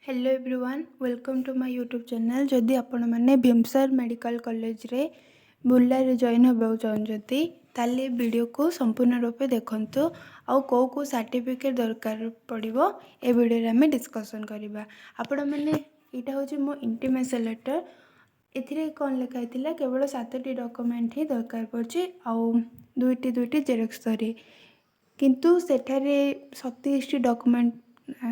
Hello everyone welcome to my YouTube channel. जदि आपण मैंने भीमसर मेडिकल कॉलेज रे बुर्ला जॉइन होगा चाहते ताले वीडियो को संपूर्ण रूपे देखंतु आउ को सर्टिफिकेट दरकार पड़ो ए वीडियो रे हमें डिस्कशन करबा। आपण मैंने यहाँ हूँ मो इंटीमेशन लेटर एथिरे कौन लिखाई केवल 7टी डॉक्यूमेंट ही दरकार पड़े आउ दुईटी जेरक्स धरी किंतु सेठारे 37टी डॉक्यूमेंट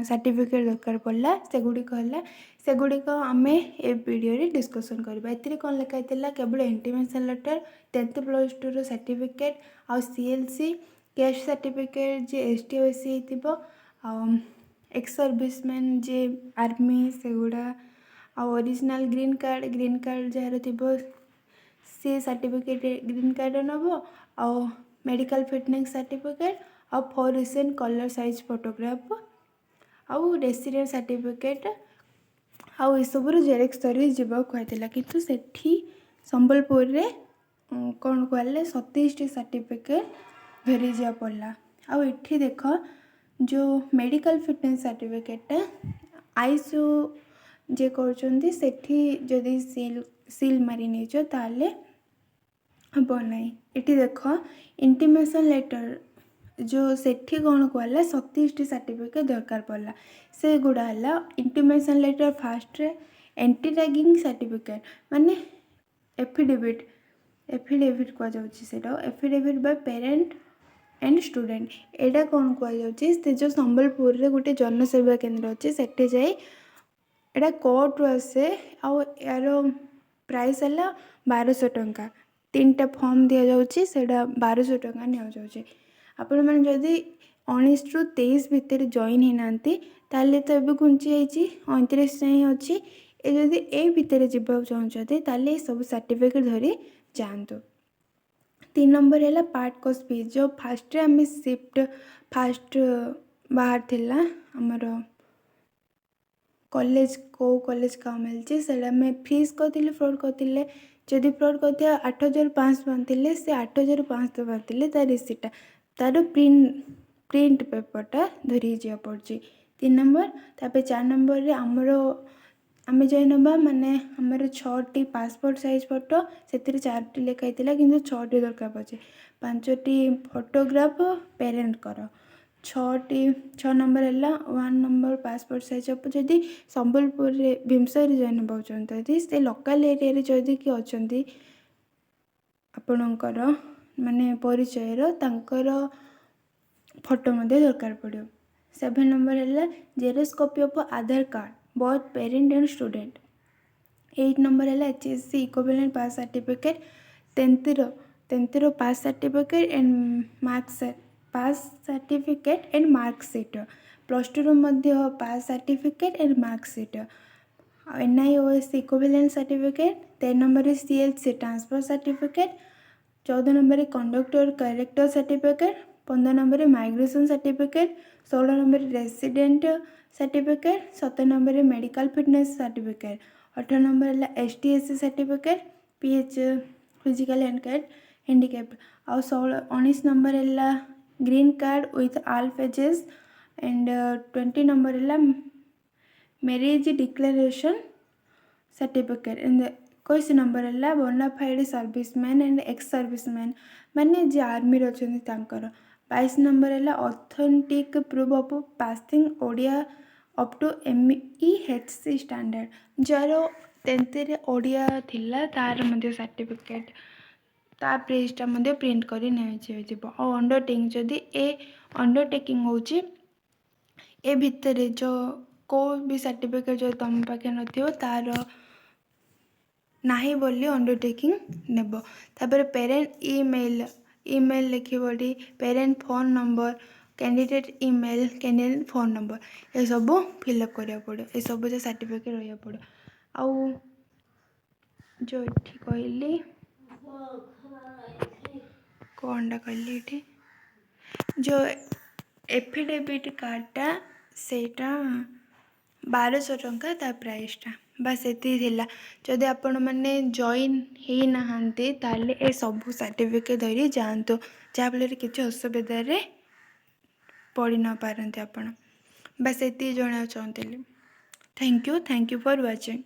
सर्टिफिकेट दरकार पड़ा सेगुड़िक आम ए वीडियो डिस्कसन करबा। एथिरे कौन लिखाई केवल इंटीमेशन लेटर 10th प्लस 2 रो सर्टिफिकेट आउ सीएलसी कैश सर्टिफिकेट जे एसटीओसी आउ एक्स सर्विसमैन जे आर्मी सेगुड़ा आउ ओरिजिनल ग्रीन कार्ड जार थी सी सर्टिफिकेट ग्रीन कार्ड नब आउ मेडिकल फिटनेस सर्टिफिकेट आउ 4 रिसेंट कलर साइज फोटोग्राफ आउ रेसिडेंट सर्टिफिकेट आउ सब जेरेक्स धरी जावा कहला किंतु सेठी संबलपुर रे कौन कहले 27टी सर्टिफिकेट धरी जा पड़ा। आउ एठी देख जो मेडिकल फिटनेस सर्टिफिकेट आईसु जे कहउचंदी सेठी जदि सील मारी नेचो ताले हबो नहीं। एठी देख इंटीमेशन लेटर जो सेठी कौन कहला 37टी सर्टिफिकेट दरकार पड़ा से गुड़ा है इंटीमेशन लेटर फास्ट रे एंटी रैगिंग सर्टिफिकेट माने एफिडेविट कह जाउछि affidavit by parent and student एटा कौन कह जाउछि जो संबलपुर रे गोटे जनसेवा केंद्र अच्छे सेठी जाई एटा कोर्ट आसे आउ यार प्राइस है 1200 टंका 3टा फॉर्म दि जाउछि सेटा 1200 टंका निया जाउछि। आपण मैंने जदि 19 ରୁ 23 भितर जॉइन होना ताले तो ये घुंची जाइए 29 जाए अच्छी ए जदि ए भितर जावाक चाहते ताले सब सर्टिफिकेट धरी जातु। 3 नंबर है पार्ट कोर्स फीस जो फास्ट आम शिफ्ट फास्ट बाहर थिला हमर कॉलेज को कॉलेज का मिलची सेटा में फीस कहते फ्रॉड करते जदि फ्रॉड करते 8500 बांधे से 8500 बांधे तार रिसीटा तार प्रिंट पेपरटा धरी जा पड़ी। 3 नंबर तापर 4 नंबर रे आमर आम जॉइन हवा माने आमर 6टी पासपोर्ट साइज फोटो से 4टी लिखाई कि 6टी दरकार पड़े 5टी फोटोग्राफ पेरेंट कर 6 नंबर है 1 नंबर पासपोर्ट साइज जदि संबलपुर भीमसर जॉइन होगा चाहते से लोकल एरिया जदि कि अच्छा आपणकर माने परिचय तांकर फोटो मध्य दरकार पड़ो। 7 नंबर है xerox copy of Aadhaar card both parent and student. 8 number है HSC equivalent pass certificate 10th रो पास सर्टिफिकेट एंड मार्कशीट +2 रो मध्य pass certificate and marksheet NIOS equivalent certificate. 13 number CLC transfer certificate. 14 number conductor character certificate. 15 number migration certificate. 16 number resident certificate. 17 number medical fitness certificate. 18 number STSC certificate PH physical handicap आउ 19 number है green card with all pages and 20 number है marriage declaration certificate and 21 number है bonafide serviceman and ex serviceman माने जे army अच्छा 22 number है authentic proof of passing Odia up to MEHC standard जार 10th रे ओडिया थिला तार मध्य सर्टिफिकेट ता पेजटा मध्य प्रिंट करी निया और अंडरटेकिंग जदि ए अंडरटेकिंग होची ए भितर जो को भी सर्टिफिकेट जो तुम पाखे नथियो तार नाही बोली अंडरटेकिंग नेब। तापर पेरेंट ईमेल लिखी parent phone number candidate email candidate phone number ये सब फिलअप करा पड़ो ये सब जो सर्टिफिकेट रहा पड़ो। आउ जो ये कहली कौनटा कहली ये जो एफिडेविट कार्डटा सेटा 1200 टंका ता प्राइसटा बस ये जदि आपण मैंने जॉइन ही नहांती ताले ए सब सर्टिफिकेट धरी जातु जहाँफल किसी असुविधा पड़ न पारती आपण बस ये जाना चाहती। Thank you for watching.